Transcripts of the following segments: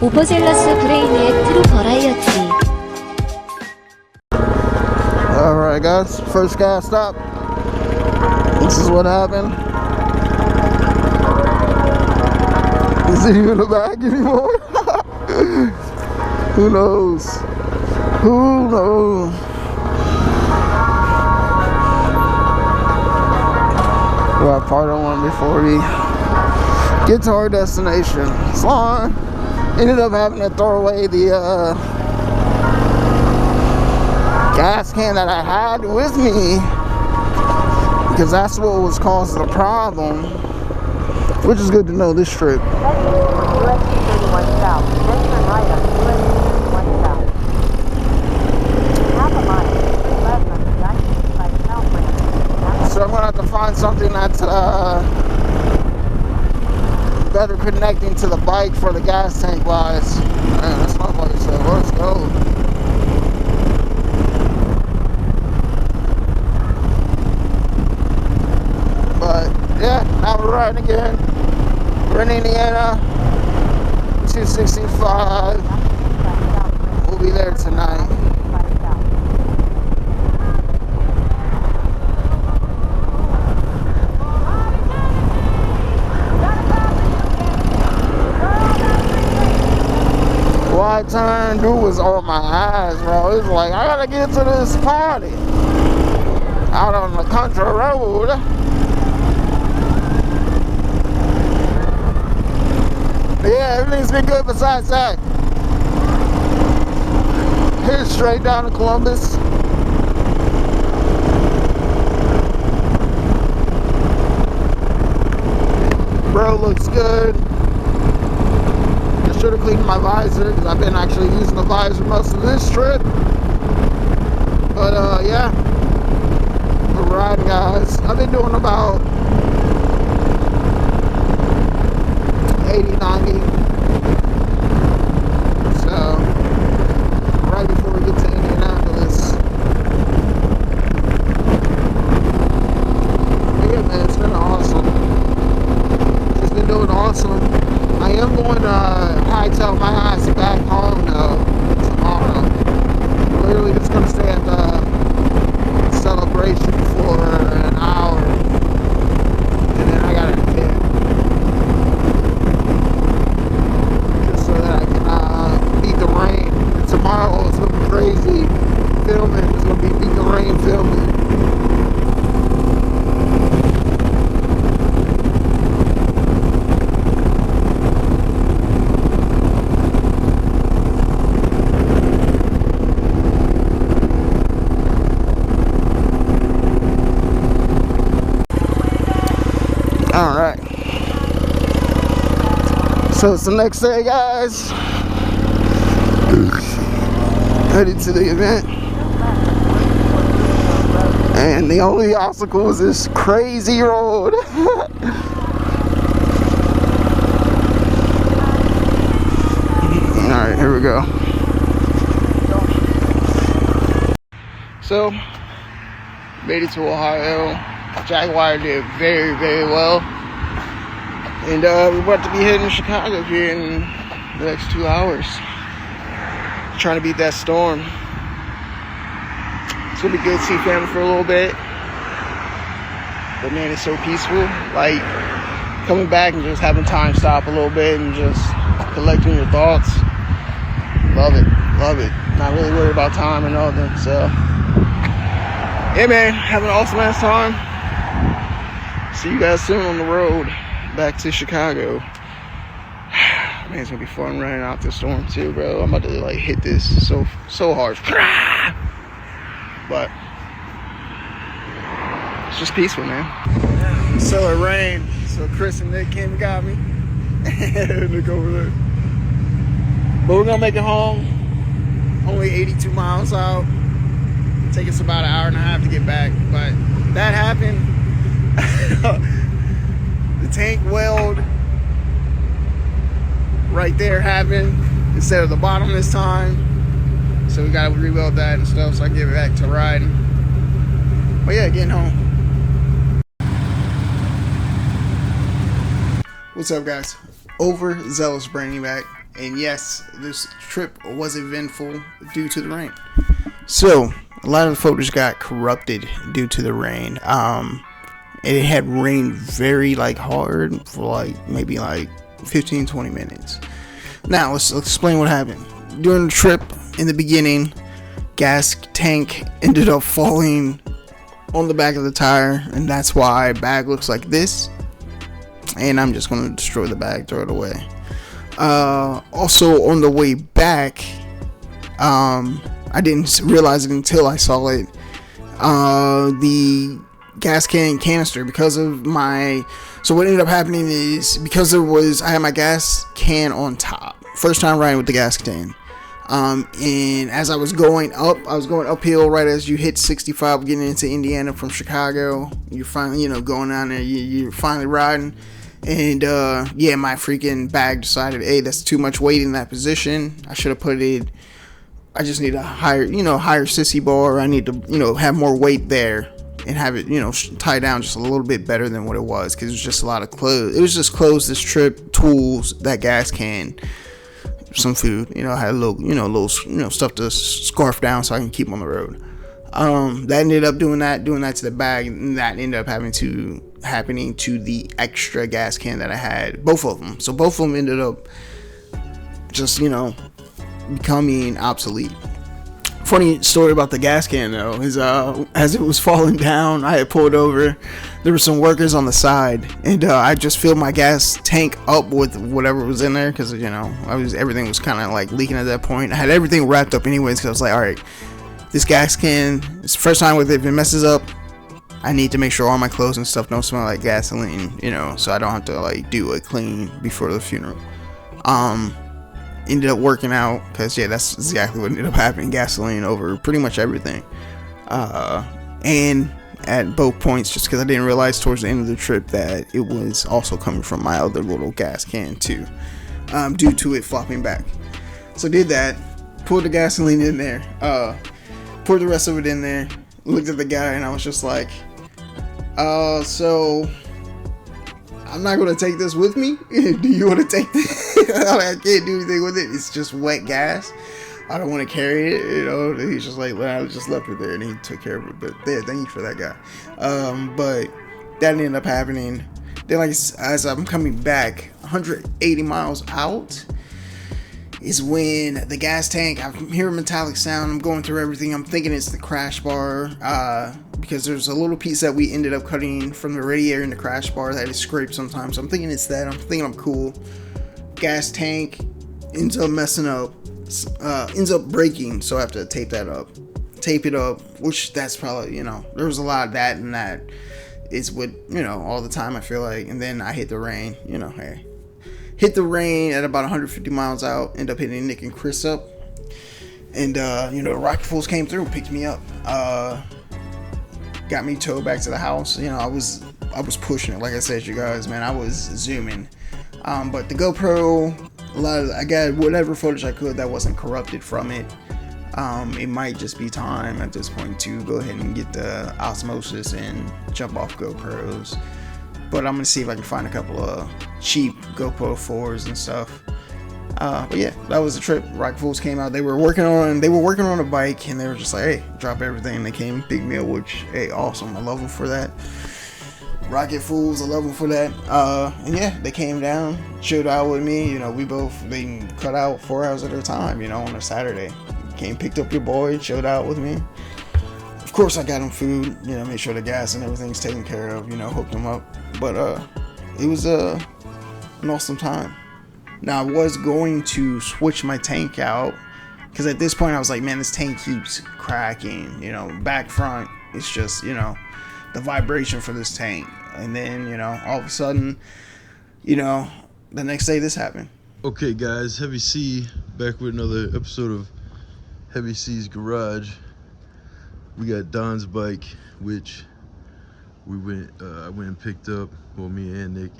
오버젤러스 브레이니액 트루 버라이어티. Alright guys, first gas stop. This is what happened. Is it even a bag anymore? Who knows? Who knows? Well, I part on one before we get to our destination. So ended up having to throw away the gas can that I had with me because that's what was causing the problem, which is good to know this trip. US 31 south, then turn right on US 31 south. Half a mile, left on the I-65 south ramp. So I'm gonna have to find something that's better connecting to the bike for the gas tank wise. Man, that's my bike, so let's go. But yeah, now we're riding again. We're in Indiana, 265. We'll be there tonight. I turned, dude was on my eyes, bro. It was like, I gotta get to this party out on the country road. But yeah, everything's been good besides that. Here's straight down to Columbus. Bro looks good. Should have cleaned my visor because I've been actually using the visor most of this trip. But yeah, we're riding, guys. I've been doing about 80, 90. So right before we get to Indianapolis. Yeah, man, it's been awesome. It's been doing awesome. I am going to hightail my ass back home though tomorrow. I'm literally just going to stay at the celebration for an hour, and then I got to dip just so that I can beat the rain. And tomorrow it's going to be crazy filming. It's going to be beat the rain filming. Alright, so it's the next day, guys. Headed to the event, and the only obstacle is this crazy road. Alright, here we go. So, made it to Ohio. Jaguar did very, very well, and we're about to be heading to Chicago here in the next 2 hours, trying to beat that storm. It's gonna be good to see family for a little bit, but man, it's so peaceful. Like coming back and just having time stop a little bit and just collecting your thoughts. Love it, love it. Not really worried about time or nothing. So yeah, man, having an awesome ass time. See you guys soon on the road back to Chicago. Man, it's gonna be fun running out this storm too, bro. I'm about to like hit this so hard. But it's just peaceful, man. So it rained. So Chris and Nick came and got me. Look over there. But we're gonna make it home. Only 82 miles out. Take us about an hour and a half to get back. But that happened. The tank weld right there happened instead of the bottom this time, so we gotta re-weld that and stuff so I can get back to riding. But yeah, getting home. What's up, guys? Overzealous Brainiac And yes, this trip was eventful due to the rain. So a lot of the footage got corrupted due to the rain. It had rained very like hard for like maybe like 15-20 minutes. Now let's explain what happened. During the trip, in the beginning, gas tank ended up falling on the back of the tire, and that's why bag looks like this. And I'm just going to destroy the bag, throw it away. Also on the way back, I didn't realize it until I saw it. The gas canister, because of my, so what ended up happening is, because I had my gas can on top, first time riding with the gas can, and as I was going uphill right as you hit 65 getting into Indiana from Chicago. You're finally going down there, you're finally riding, and yeah, my freaking bag decided, hey, that's too much weight in that position. I should have put it, I just need a higher sissy bar. I need to have more weight there and have it tie down just a little bit better than what it was, because it was just a lot of clothes. It was just clothes this trip, tools, that gas can, some food. I had a little stuff to scarf down so I can keep on the road. That ended up doing that to the bag, and that ended up happening to the extra gas can that I had, both of them. So both of them ended up just becoming obsolete. Funny story about the gas can though is as it was falling down, I had pulled over. There were some workers on the side, and I just filled my gas tank up with whatever was in there, because everything was kind of like leaking at that point. I had everything wrapped up anyways, because I was like, all right, this gas can, it's the first time with it, if it messes up, I need to make sure all my clothes and stuff don't smell like gasoline, so I don't have to like do a clean before the funeral. Ended up working out, because yeah, that's exactly what ended up happening. Gasoline over pretty much everything, and at both points, just because I didn't realize towards the end of the trip that it was also coming from my other little gas can too, due to it flopping back. So did that, poured the gasoline in there, poured the rest of it in there, looked at the guy, and I was just like, so I'm not going to take this with me. Do you want to take this? I can't do anything with it. It's just wet gas. I don't want to carry it. He's just like, well, I just left it there, and he took care of it. But yeah, thank you for that guy. But that ended up happening. Then, like, as I'm coming back 180 miles out, is when the gas tank, I'm hearing a metallic sound. I'm going through everything. I'm thinking it's the crash bar, because there's a little piece that we ended up cutting from the radiator in the crash bar that is scraped sometimes. So I'm thinking it's that. I'm thinking I'm cool. Gas tank ends up messing up, ends up breaking, so I have to tape it up, which that's probably, there was a lot of that, and that is what, all the time I feel like. And then I hit the rain, hey. Hit the rain at about 150 miles out, end up hitting Nick and Chris up. And, the Rocky Fools came through, picked me up, got me towed back to the house. I was pushing it, like I said, you guys, man, I was zooming. But the GoPro, I got whatever footage I could that wasn't corrupted from it. It might just be time at this point to go ahead and get the osmosis and jump off GoPros. But I'm gonna see if I can find a couple of cheap GoPro 4s and stuff. But yeah, that was the trip. Rock Fools came out. They were working on a bike, and they were just like, hey, drop everything. And they came and picked me up, which, hey, awesome. I love them for that. Rocket Fools, I love them for that. And yeah, they came down, chilled out with me. They cut out 4 hours at a time, on a Saturday. Came, picked up your boy, chilled out with me. Of course, I got them food, made sure the gas and everything's taken care of, hooked them up. But it was an awesome time. Now, I was going to switch my tank out, because at this point I was like, man, this tank keeps cracking, back front. It's just, the vibration for this tank. And then, all of a sudden, the next day this happened. Okay, guys, Heavy C back with another episode of Heavy C's Garage. We got Don's bike, which I went and picked up. Well, me and Nick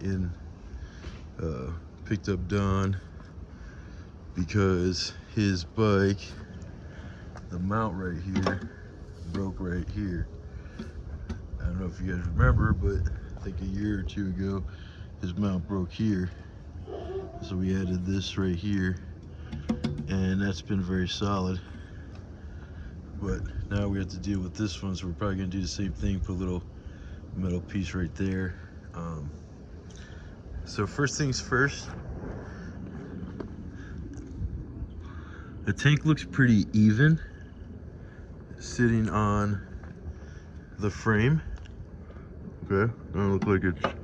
picked up Don because his bike, the mount right here, broke right here. I don't know if you guys remember, but I think a year or two ago, his mount broke here. So we added this right here, and that's been very solid. But now we have to deal with this one, so we're probably gonna do the same thing, put a little metal piece right there. So first things first, the tank looks pretty even sitting on the frame. Okay, doesn't look like it's,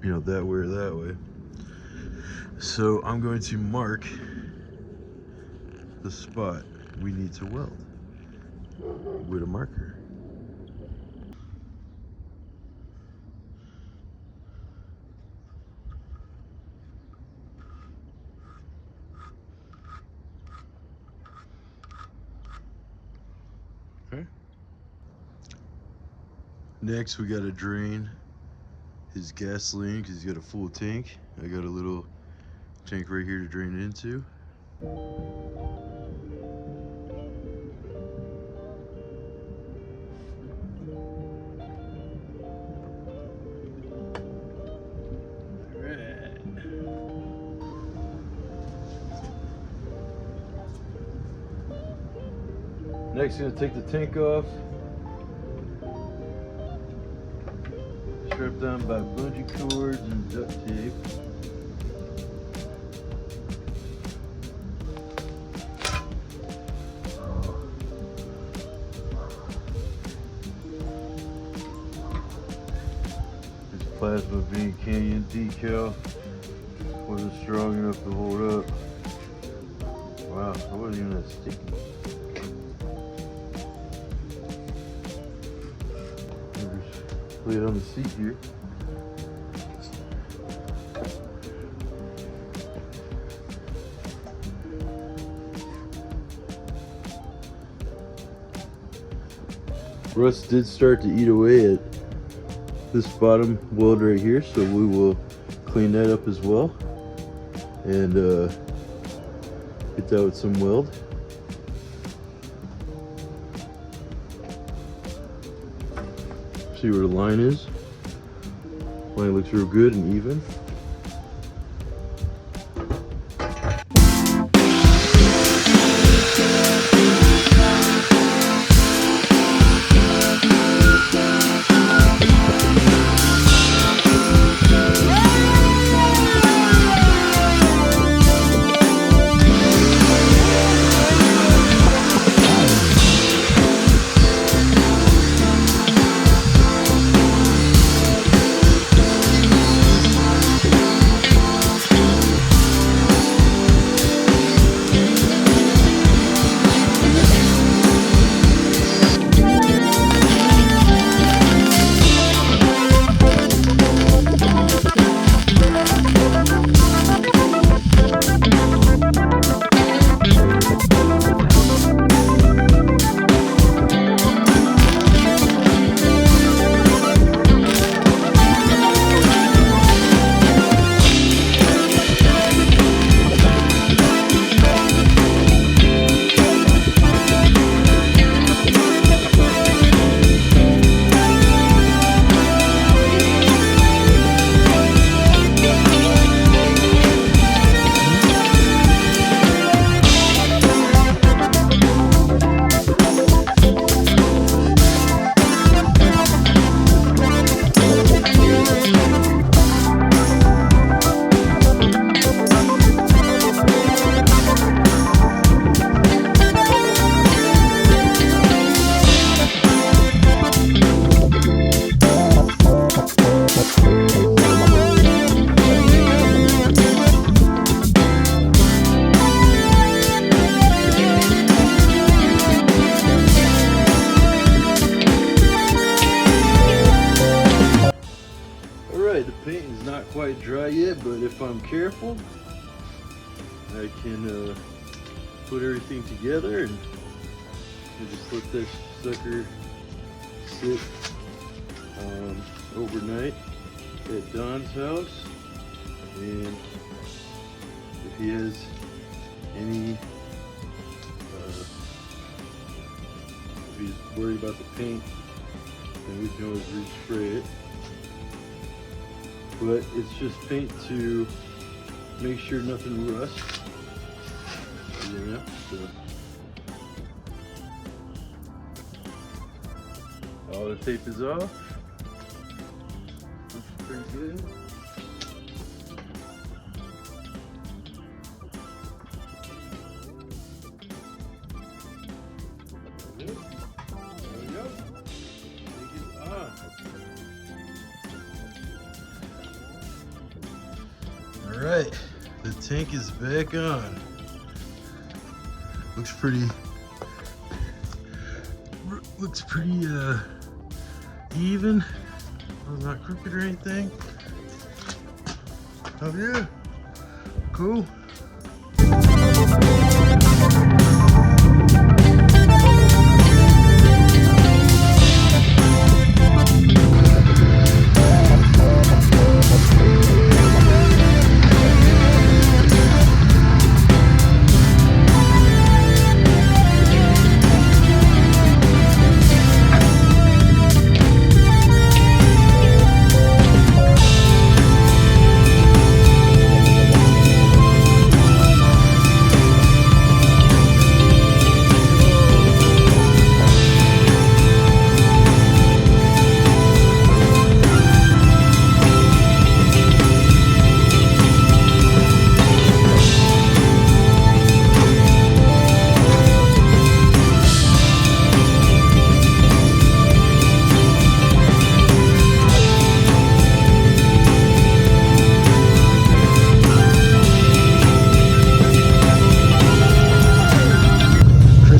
you know, that way or that way. So I'm going to mark the spot we need to weld with a marker. Okay. Next, we got to drain his gasoline because he's got a full tank. I got a little tank right here to drain it into. Next, gonna take the tank off. Strapped down by bungee cords and duct tape. This Plasma Bean Canyon decal wasn't strong enough to hold up. Wow, it wasn't even that sticky. Lay it on the seat here. Rust did start to eat away at this bottom weld right here, so we will clean that up as well and hit that with some weld. See where the line is. Line looks real good and even. Quite dry yet, but if I'm careful, I can put everything together and just let this sucker sit overnight at Don's house. And if he has any, if he's worried about the paint, then we can always respray it. But it's just paint to make sure nothing rusts. Yeah, so all the tape is off. Looks pretty good. There we go. Tank is on. All right, the tank is back on. Looks pretty even. Oh, not crooked or anything. Oh yeah, cool.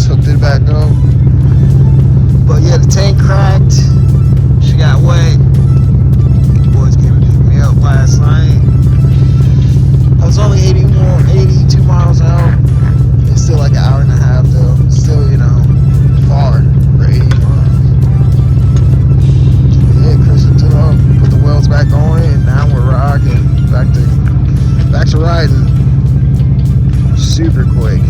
Hooked it back up, but yeah, the tank cracked. She got wet. Boys came and picked me up last night. I was only 82 miles out. It's still like an hour and a half though. Still, you know, far for 80 miles. Yeah, Chris hooked it up, put the welds back on it, and now we're rocking. Back to riding. Super quick.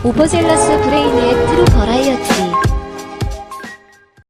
오버젤러스 브레이니액 트루 버라이어티